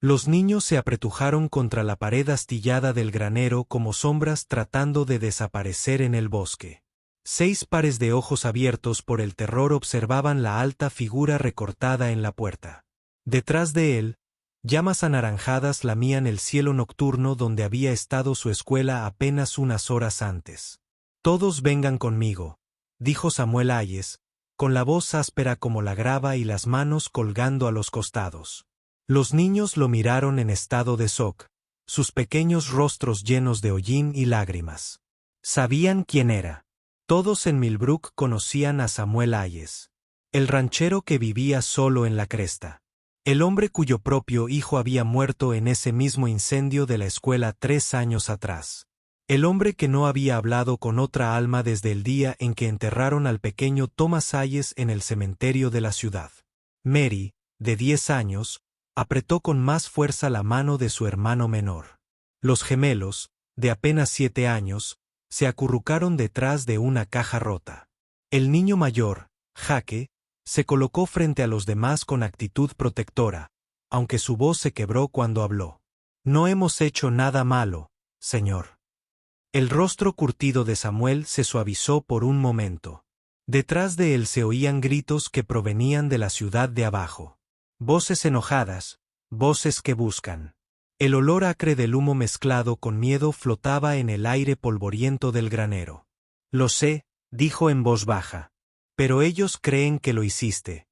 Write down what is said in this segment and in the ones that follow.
Los niños se apretujaron contra la pared astillada del granero como sombras tratando de desaparecer en el bosque. 6 pares de ojos abiertos por el terror observaban la alta figura recortada en la puerta. Detrás de él, llamas anaranjadas lamían el cielo nocturno donde había estado su escuela apenas unas horas antes. «Todos vengan conmigo», dijo Samuel Hayes, con la voz áspera como la grava y las manos colgando a los costados. Los niños lo miraron en estado de shock, sus pequeños rostros llenos de hollín y lágrimas. Sabían quién era. Todos en Millbrook conocían a Samuel Hayes, el ranchero que vivía solo en la cresta. El hombre cuyo propio hijo había muerto en ese mismo incendio de la escuela 3 años atrás. El hombre que no había hablado con otra alma desde el día en que enterraron al pequeño Thomas Hayes en el cementerio de la ciudad. Mary, de 10 años, apretó con más fuerza la mano de su hermano menor. Los gemelos, de apenas 7 años, se acurrucaron detrás de una caja rota. El niño mayor, Jake, se colocó frente a los demás con actitud protectora, aunque su voz se quebró cuando habló. «No hemos hecho nada malo, señor». El rostro curtido de Samuel se suavizó por un momento. Detrás de él se oían gritos que provenían de la ciudad de abajo. Voces enojadas, voces que buscan. El olor acre del humo mezclado con miedo flotaba en el aire polvoriento del granero. «Lo sé», dijo en voz baja. «Pero ellos creen que lo hiciste».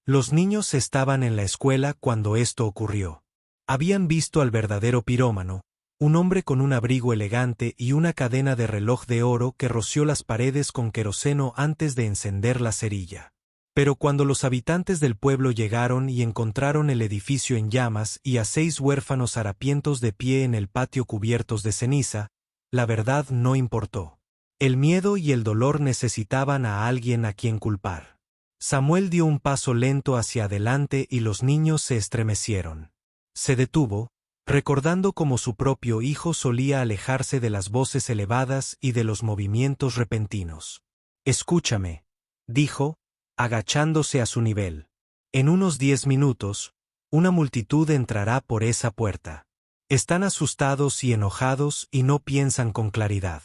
Los niños estaban en la escuela cuando esto ocurrió. Habían visto al verdadero pirómano, un hombre con un abrigo elegante y una cadena de reloj de oro que roció las paredes con queroseno antes de encender la cerilla. Pero cuando los habitantes del pueblo llegaron y encontraron el edificio en llamas y a 6 huérfanos harapientos de pie en el patio cubiertos de ceniza, la verdad no importó. El miedo y el dolor necesitaban a alguien a quien culpar. Samuel dio un paso lento hacia adelante y los niños se estremecieron. Se detuvo, recordando cómo su propio hijo solía alejarse de las voces elevadas y de los movimientos repentinos. «Escúchame», dijo, agachándose a su nivel. «En unos 10 minutos, una multitud entrará por esa puerta. Están asustados y enojados y no piensan con claridad.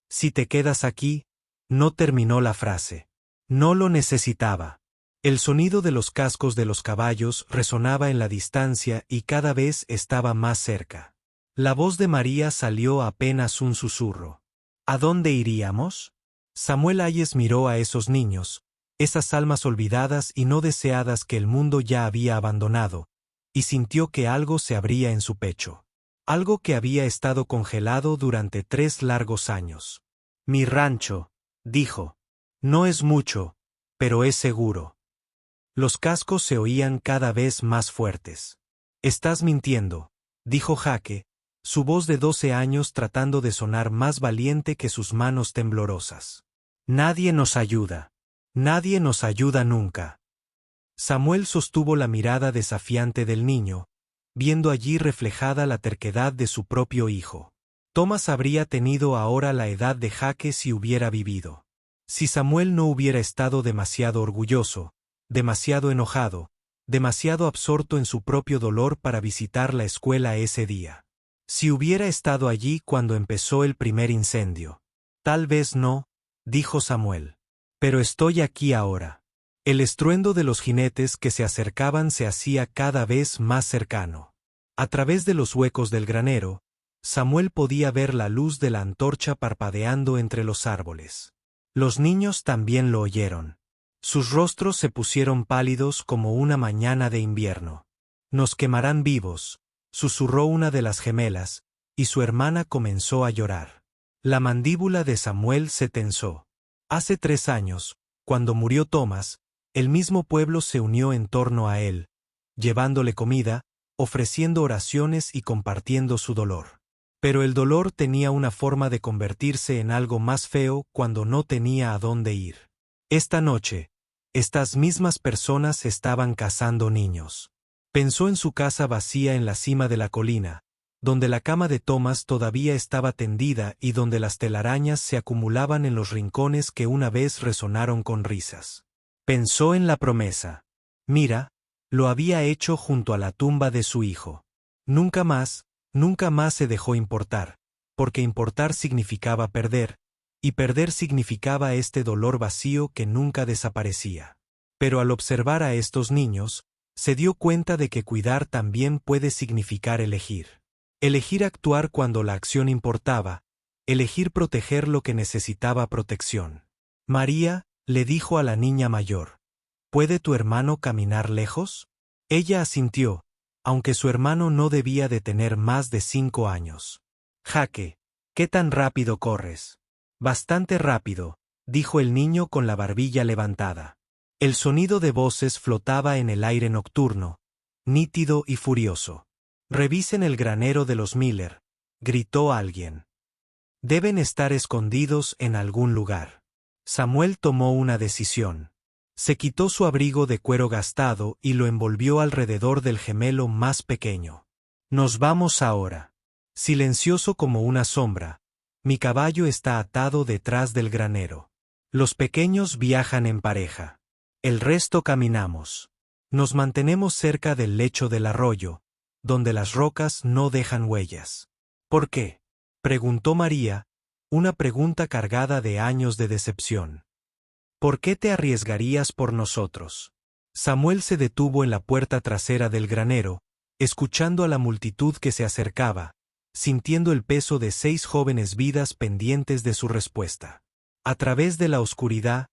Si te quedas aquí», no terminó la frase. No lo necesitaba. El sonido de los cascos de los caballos resonaba en la distancia y cada vez estaba más cerca. La voz de María salió apenas un susurro. «¿A dónde iríamos?» Samuel Hayes miró a esos niños, esas almas olvidadas y no deseadas que el mundo ya había abandonado, y sintió que algo se abría en su pecho. Algo que había estado congelado durante 3 largos años. «Mi rancho», dijo. «No es mucho, pero es seguro». Los cascos se oían cada vez más fuertes. «Estás mintiendo», dijo Jake, su voz de 12 años tratando de sonar más valiente que sus manos temblorosas. «Nadie nos ayuda. Nadie nos ayuda nunca». Samuel sostuvo la mirada desafiante del niño, viendo allí reflejada la terquedad de su propio hijo. Thomas habría tenido ahora la edad de Jake si hubiera vivido. Si Samuel no hubiera estado demasiado orgulloso, demasiado enojado, demasiado absorto en su propio dolor para visitar la escuela ese día. Si hubiera estado allí cuando empezó el primer incendio. «Tal vez no», dijo Samuel. «Pero estoy aquí ahora». El estruendo de los jinetes que se acercaban se hacía cada vez más cercano. A través de los huecos del granero, Samuel podía ver la luz de la antorcha parpadeando entre los árboles. Los niños también lo oyeron. Sus rostros se pusieron pálidos como una mañana de invierno. «Nos quemarán vivos», susurró una de las gemelas, y su hermana comenzó a llorar. La mandíbula de Samuel se tensó. Hace 3 años, cuando murió Thomas, el mismo pueblo se unió en torno a él, llevándole comida, ofreciendo oraciones y compartiendo su dolor. Pero el dolor tenía una forma de convertirse en algo más feo cuando no tenía a dónde ir. Esta noche, estas mismas personas estaban cazando niños. Pensó en su casa vacía en la cima de la colina, donde la cama de Thomas todavía estaba tendida y donde las telarañas se acumulaban en los rincones que una vez resonaron con risas. Pensó en la promesa. «Mira», Lo había hecho junto a la tumba de su hijo. Nunca más se dejó importar, porque importar significaba perder, y perder significaba este dolor vacío que nunca desaparecía. Pero al observar a estos niños, se dio cuenta de que cuidar también puede significar elegir. Elegir actuar cuando la acción importaba, elegir proteger lo que necesitaba protección. María, le dijo a la niña mayor, ¿puede tu hermano caminar lejos? Ella asintió, aunque su hermano no debía de tener más de 5 años. Jaque, ¿qué tan rápido corres? Bastante rápido, dijo el niño con la barbilla levantada. El sonido de voces flotaba en el aire nocturno, nítido y furioso. Revisen el granero de los Miller, gritó alguien. Deben estar escondidos en algún lugar. Samuel tomó una decisión. Se quitó su abrigo de cuero gastado y lo envolvió alrededor del gemelo más pequeño. Nos vamos ahora. Silencioso como una sombra, mi caballo está atado detrás del granero. Los pequeños viajan en pareja. El resto caminamos. Nos mantenemos cerca del lecho del arroyo, donde las rocas no dejan huellas. ¿Por qué?, preguntó María, una pregunta cargada de años de decepción. ¿Por qué te arriesgarías por nosotros? Samuel se detuvo en la puerta trasera del granero, escuchando a la multitud que se acercaba, sintiendo el peso de 6 jóvenes vidas pendientes de su respuesta. A través de la oscuridad,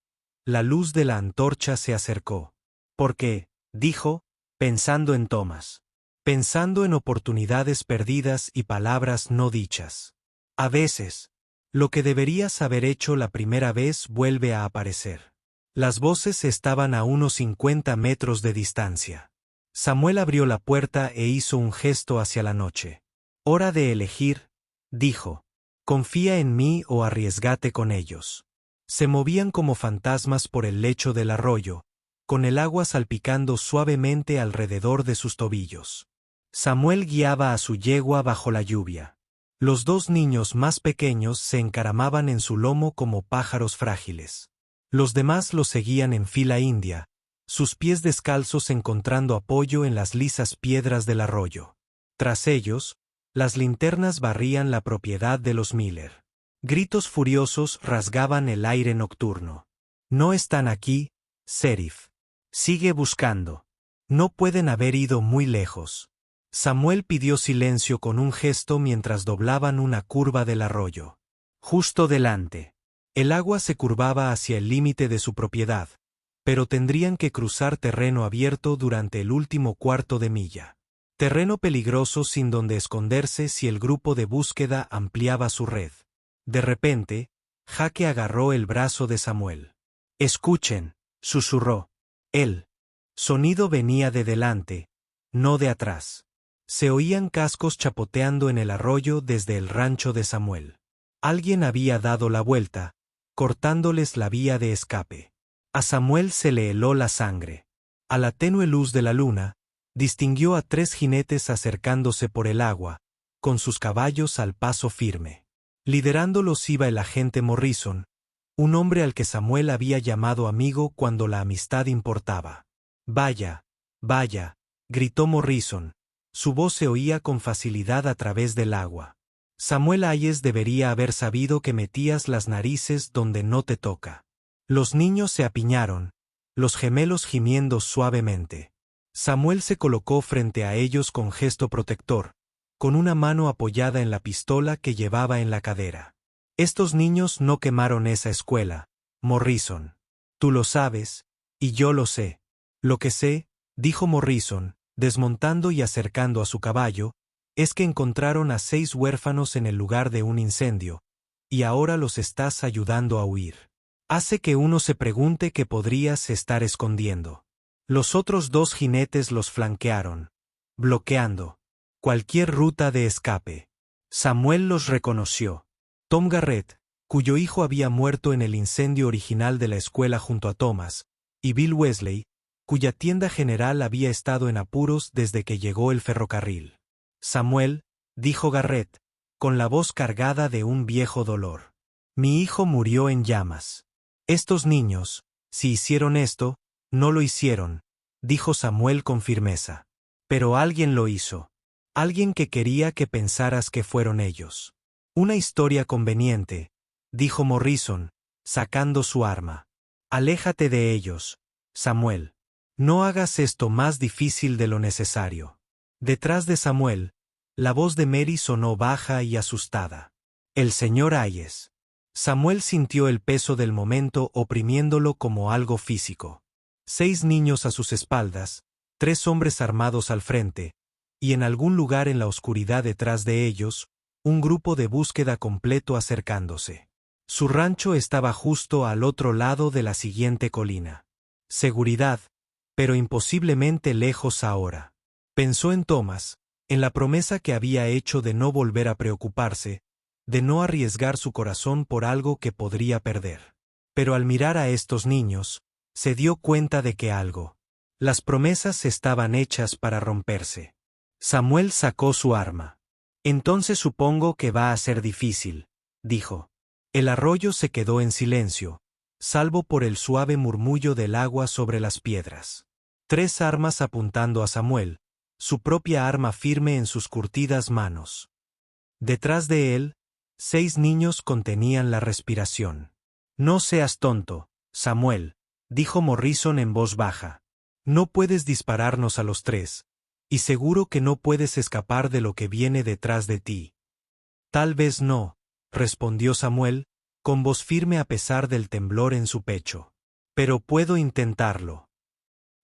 la luz de la antorcha se acercó. ¿Por qué?, dijo, pensando en Thomas. Pensando en oportunidades perdidas y palabras no dichas. A veces, lo que deberías haber hecho la primera vez vuelve a aparecer. Las voces estaban a unos 50 metros de distancia. Samuel abrió la puerta e hizo un gesto hacia la noche. Hora de elegir, dijo. Confía en mí o arriesgate con ellos. Se movían como fantasmas por el lecho del arroyo, con el agua salpicando suavemente alrededor de sus tobillos. Samuel guiaba a su yegua bajo la lluvia. Los 2 niños más pequeños se encaramaban en su lomo como pájaros frágiles. Los demás lo seguían en fila india, sus pies descalzos encontrando apoyo en las lisas piedras del arroyo. Tras ellos, las linternas barrían la propiedad de los Miller. Gritos furiosos rasgaban el aire nocturno. No están aquí, Sheriff. Sigue buscando. No pueden haber ido muy lejos. Samuel pidió silencio con un gesto mientras doblaban una curva del arroyo. Justo delante. El agua se curvaba hacia el límite de su propiedad, pero tendrían que cruzar terreno abierto durante el último cuarto de milla. Terreno peligroso sin donde esconderse si el grupo de búsqueda ampliaba su red. De repente, Jaque agarró el brazo de Samuel. Escuchen, susurró. El sonido venía de delante, no de atrás. Se oían cascos chapoteando en el arroyo desde el rancho de Samuel. Alguien había dado la vuelta, cortándoles la vía de escape. A Samuel se le heló la sangre. A la tenue luz de la luna, distinguió a 3 jinetes acercándose por el agua, con sus caballos al paso firme. Liderándolos iba el agente Morrison, un hombre al que Samuel había llamado amigo cuando la amistad importaba. Vaya, vaya, gritó Morrison. Su voz se oía con facilidad a través del agua. Samuel Hayes debería haber sabido que metías las narices donde no te toca. Los niños se apiñaron, los gemelos gimiendo suavemente. Samuel se colocó frente a ellos con gesto protector, con una mano apoyada en la pistola que llevaba en la cadera. Estos niños no quemaron esa escuela, Morrison. Tú lo sabes, y yo lo sé. Lo que sé, dijo Morrison, desmontando y acercando a su caballo, es que encontraron a 6 huérfanos en el lugar de un incendio, y ahora los estás ayudando a huir. Hace que uno se pregunte qué podrías estar escondiendo. Los otros 2 jinetes los flanquearon, bloqueando cualquier ruta de escape. Samuel los reconoció. Tom Garrett, cuyo hijo había muerto en el incendio original de la escuela junto a Thomas, y Bill Wesley, cuya tienda general había estado en apuros desde que llegó el ferrocarril. Samuel, dijo Garrett, con la voz cargada de un viejo dolor. Mi hijo murió en llamas. Estos niños, si hicieron esto, no lo hicieron, dijo Samuel con firmeza. Pero alguien lo hizo. Alguien que quería que pensaras que fueron ellos. Una historia conveniente, dijo Morrison, sacando su arma. Aléjate de ellos, Samuel. No hagas esto más difícil de lo necesario. Detrás de Samuel, la voz de Mary sonó baja y asustada. El señor Hayes. Samuel sintió el peso del momento oprimiéndolo como algo físico. 6 niños a sus espaldas, 3 hombres armados al frente, y en algún lugar en la oscuridad detrás de ellos, un grupo de búsqueda completo acercándose. Su rancho estaba justo al otro lado de la siguiente colina. Seguridad, pero imposiblemente lejos ahora. Pensó en Thomas, en la promesa que había hecho de no volver a preocuparse, de no arriesgar su corazón por algo que podría perder. Pero al mirar a estos niños, se dio cuenta de que las promesas estaban hechas para romperse. Samuel sacó su arma. Entonces supongo que va a ser difícil, dijo. El arroyo se quedó en silencio, salvo por el suave murmullo del agua sobre las piedras. 3 armas apuntando a Samuel, su propia arma firme en sus curtidas manos. Detrás de él, 6 niños contenían la respiración. No seas tonto, Samuel, dijo Morrison en voz baja. No puedes dispararnos a los 3, y seguro que no puedes escapar de lo que viene detrás de ti. Tal vez no, respondió Samuel, con voz firme a pesar del temblor en su pecho. Pero puedo intentarlo.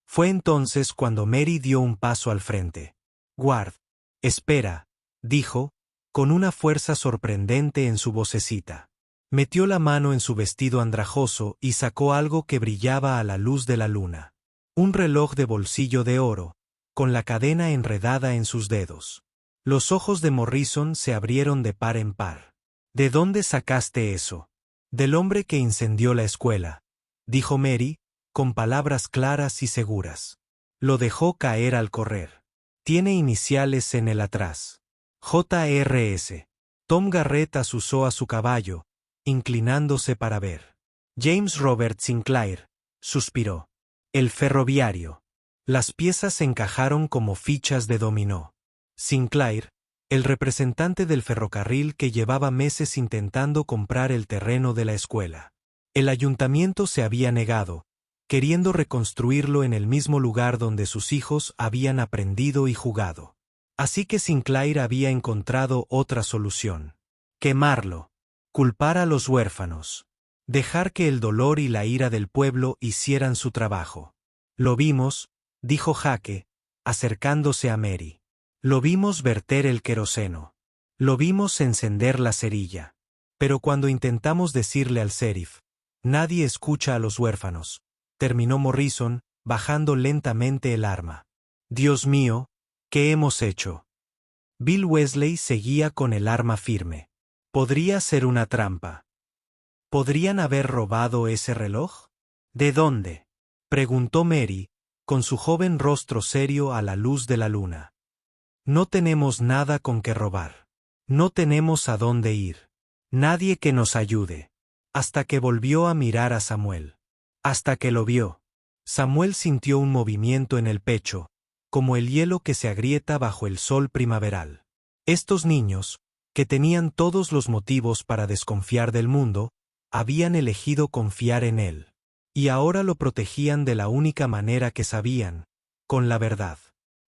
Fue entonces cuando Mary dio un paso al frente. Ward, espera, dijo, con una fuerza sorprendente en su vocecita. Metió la mano en su vestido andrajoso y sacó algo que brillaba a la luz de la luna. Un reloj de bolsillo de oro, con la cadena enredada en sus dedos. Los ojos de Morrison se abrieron de par en par. ¿De dónde sacaste eso? Del hombre que incendió la escuela, dijo Mary, con palabras claras y seguras. Lo dejó caer al correr. Tiene iniciales en el atrás. J.R.S. Tom Garrett asusó a su caballo, inclinándose para ver. James Robert Sinclair, suspiró. El ferroviario. Las piezas encajaron como fichas de dominó. Sinclair, el representante del ferrocarril que llevaba meses intentando comprar el terreno de la escuela. El ayuntamiento se había negado, queriendo reconstruirlo en el mismo lugar donde sus hijos habían aprendido y jugado. Así que Sinclair había encontrado otra solución. Quemarlo. Culpar a los huérfanos. Dejar que el dolor y la ira del pueblo hicieran su trabajo. Lo vimos, dijo Jaque, acercándose a Mary. Lo vimos verter el queroseno. Lo vimos encender la cerilla. Pero cuando intentamos decirle al sheriff, nadie escucha a los huérfanos, terminó Morrison, bajando lentamente el arma. Dios mío, ¿qué hemos hecho? Bill Wesley seguía con el arma firme. Podría ser una trampa. ¿Podrían haber robado ese reloj? ¿De dónde? Preguntó Mary, con su joven rostro serio a la luz de la luna. No tenemos nada con que robar. No tenemos a dónde ir. Nadie que nos ayude. Hasta que volvió a mirar a Samuel. Hasta que lo vio. Samuel sintió un movimiento en el pecho, como el hielo que se agrieta bajo el sol primaveral. Estos niños, que tenían todos los motivos para desconfiar del mundo, habían elegido confiar en él. Y ahora lo protegían de la única manera que sabían, con la verdad.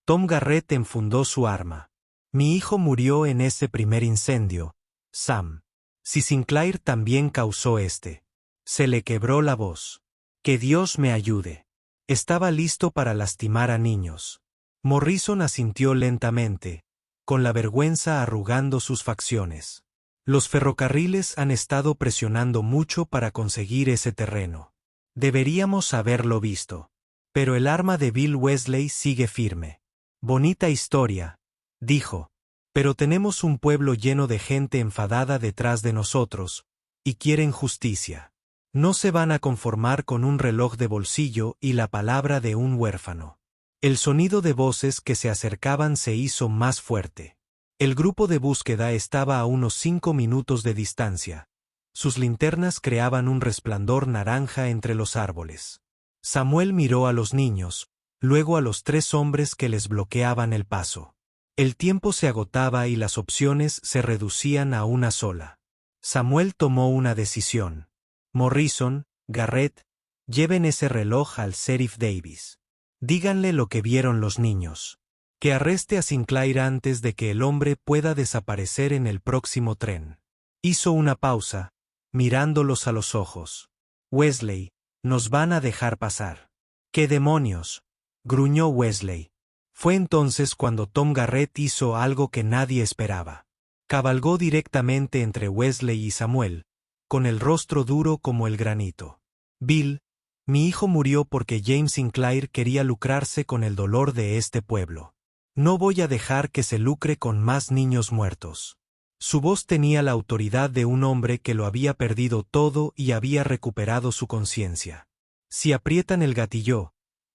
Tom Garrett enfundó su arma. Mi hijo murió en ese primer incendio, Sam. Si Sinclair también causó este. Se le quebró la voz. Que Dios me ayude. Estaba listo para lastimar a niños. Morrison asintió lentamente, con la vergüenza arrugando sus facciones. Los ferrocarriles han estado presionando mucho para conseguir ese terreno. Deberíamos haberlo visto. Pero el arma de Bill Wesley sigue firme. Bonita historia, dijo. Pero tenemos un pueblo lleno de gente enfadada detrás de nosotros, y quieren justicia. No se van a conformar con un reloj de bolsillo y la palabra de un huérfano. El sonido de voces que se acercaban se hizo más fuerte. El grupo de búsqueda estaba a unos 5 minutos de distancia. Sus linternas creaban un resplandor naranja entre los árboles. Samuel miró a los niños, luego a los 3 hombres que les bloqueaban el paso. El tiempo se agotaba y las opciones se reducían a una sola. Samuel tomó una decisión. Morrison, Garrett, lleven ese reloj al sheriff Davis. Díganle lo que vieron los niños. Que arreste a Sinclair antes de que el hombre pueda desaparecer en el próximo tren. Hizo una pausa, mirándolos a los ojos. Wesley, nos van a dejar pasar. ¿Qué demonios?, gruñó Wesley. Fue entonces cuando Tom Garrett hizo algo que nadie esperaba. Cabalgó directamente entre Wesley y Samuel, con el rostro duro como el granito. Bill, mi hijo murió porque James Sinclair quería lucrarse con el dolor de este pueblo. No voy a dejar que se lucre con más niños muertos. Su voz tenía la autoridad de un hombre que lo había perdido todo y había recuperado su conciencia. Si aprietan el gatillo,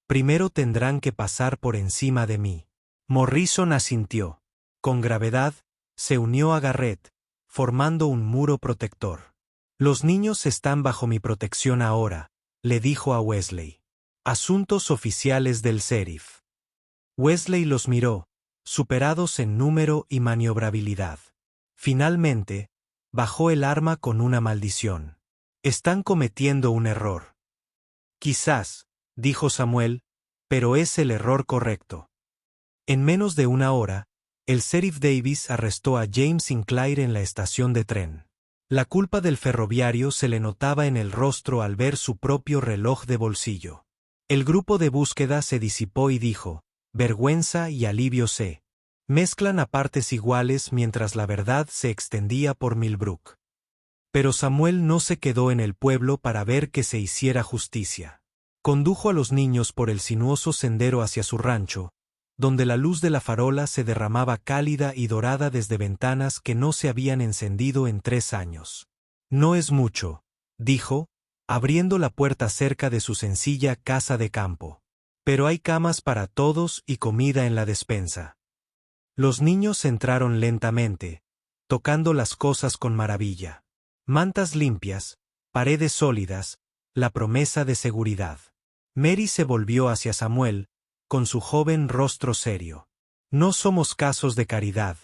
primero tendrán que pasar por encima de mí. Morrison asintió. Con gravedad, se unió a Garrett, formando un muro protector. Los niños están bajo mi protección ahora, le dijo a Wesley. Asuntos oficiales del sheriff. Wesley los miró, superados en número y maniobrabilidad. Finalmente, bajó el arma con una maldición. Están cometiendo un error. Quizás, dijo Samuel, pero es el error correcto. En menos de una hora, el sheriff Davis arrestó a James Sinclair en la estación de tren. La culpa del ferroviario se le notaba en el rostro al ver su propio reloj de bolsillo. El grupo de búsqueda se disipó y dijo, vergüenza y alivio se mezclan a partes iguales mientras la verdad se extendía por Millbrook. Pero Samuel no se quedó en el pueblo para ver que se hiciera justicia. Condujo a los niños por el sinuoso sendero hacia su rancho, donde la luz de la farola se derramaba cálida y dorada desde ventanas que no se habían encendido en 3 años. No es mucho, dijo, abriendo la puerta cerca de su sencilla casa de campo. Pero hay camas para todos y comida en la despensa. Los niños entraron lentamente, tocando las cosas con maravilla. Mantas limpias, paredes sólidas, la promesa de seguridad. Mary se volvió hacia Samuel, con su joven rostro serio. No somos casos de caridad,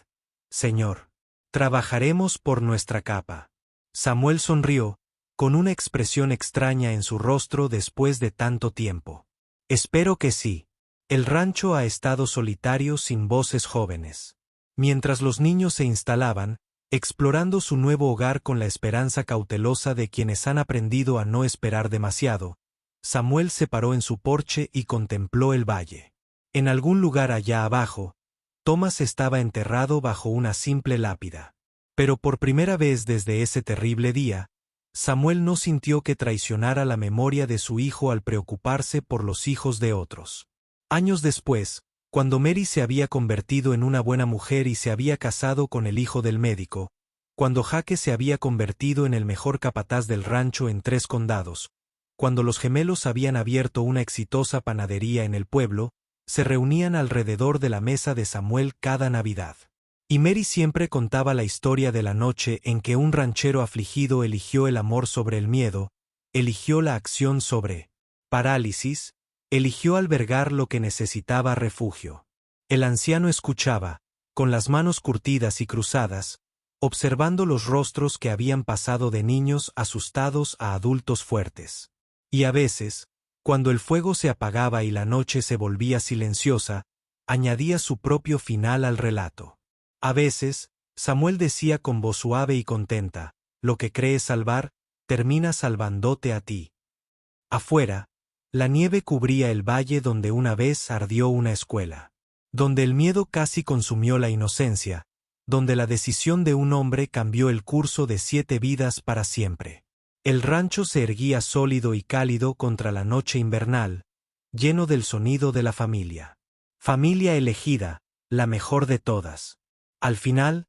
señor. Trabajaremos por nuestra capa. Samuel sonrió, con una expresión extraña en su rostro después de tanto tiempo. Espero que sí. El rancho ha estado solitario sin voces jóvenes. Mientras los niños se instalaban, explorando su nuevo hogar con la esperanza cautelosa de quienes han aprendido a no esperar demasiado, Samuel se paró en su porche y contempló el valle. En algún lugar allá abajo, Thomas estaba enterrado bajo una simple lápida. Pero por primera vez desde ese terrible día, Samuel no sintió que traicionara la memoria de su hijo al preocuparse por los hijos de otros. Años después, cuando Mary se había convertido en una buena mujer y se había casado con el hijo del médico, cuando Jake se había convertido en el mejor capataz del rancho en 3 condados, cuando los gemelos habían abierto una exitosa panadería en el pueblo, se reunían alrededor de la mesa de Samuel cada Navidad. Y Mary siempre contaba la historia de la noche en que un ranchero afligido eligió el amor sobre el miedo, eligió la acción sobre parálisis, eligió albergar lo que necesitaba refugio. El anciano escuchaba, con las manos curtidas y cruzadas, observando los rostros que habían pasado de niños asustados a adultos fuertes. Y a veces, cuando el fuego se apagaba y la noche se volvía silenciosa, añadía su propio final al relato. A veces, Samuel decía con voz suave y contenta, lo que crees salvar, termina salvándote a ti. Afuera, la nieve cubría el valle donde una vez ardió una escuela. Donde el miedo casi consumió la inocencia, donde la decisión de un hombre cambió el curso de 7 vidas para siempre. El rancho se erguía sólido y cálido contra la noche invernal, lleno del sonido de la familia. Familia elegida, la mejor de todas. Al final,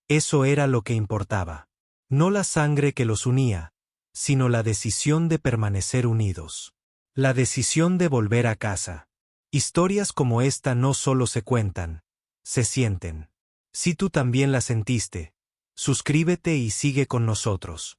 eso era lo que importaba. No la sangre que los unía, sino la decisión de permanecer unidos. La decisión de volver a casa. Historias como esta no solo se cuentan, se sienten. Si tú también la sentiste, suscríbete y sigue con nosotros.